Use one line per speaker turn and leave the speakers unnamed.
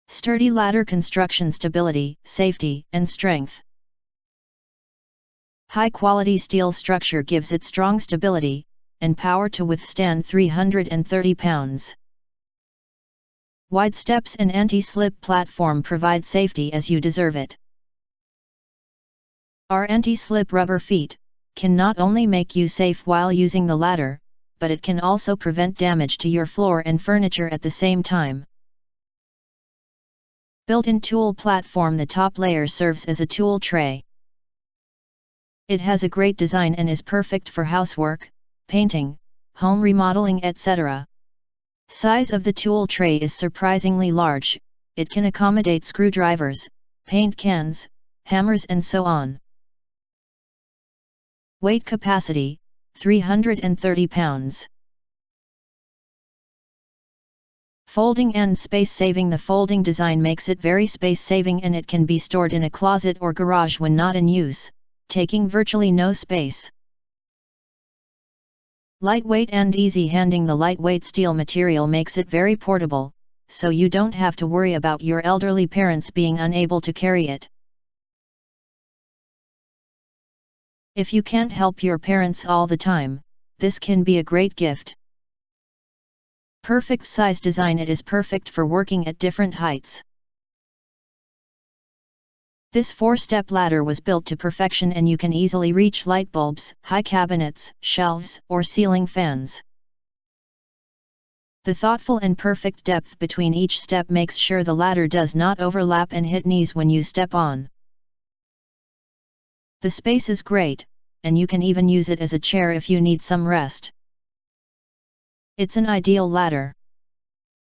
Sturdy ladder construction, stability, safety, and strength. High-quality steel structure gives it strong stability and power to withstand 330 pounds. Wide steps and anti-slip platform provide safety as you deserve it. Our anti-slip rubber feet can not only make you safe while using the ladder, but it can also prevent damage to your floor and furniture at the same time. Built-in tool platform. The top layer serves as a tool tray. It has a great design and is perfect for housework, painting, home remodeling, etc. Size of the tool tray is surprisingly large. It can accommodate screwdrivers, paint cans, hammers and so on. Weight capacity, 330 pounds. Folding and space-saving. The folding design makes it very space-saving and it can be stored in a closet or garage when not in use, taking virtually no space. Lightweight and easy handling. The lightweight steel material makes it very portable, so you don't have to worry about your elderly parents being unable to carry it. If you can't help your parents all the time, this can be a great gift. Perfect size design. It is perfect for working at different heights. This 4-step ladder was built to perfection and you can easily reach light bulbs, high cabinets, shelves, or ceiling fans. The thoughtful and perfect depth between each step makes sure the ladder does not overlap and hit knees when you step on. The space is great, and you can even use it as a chair if you need some rest. It's an ideal ladder.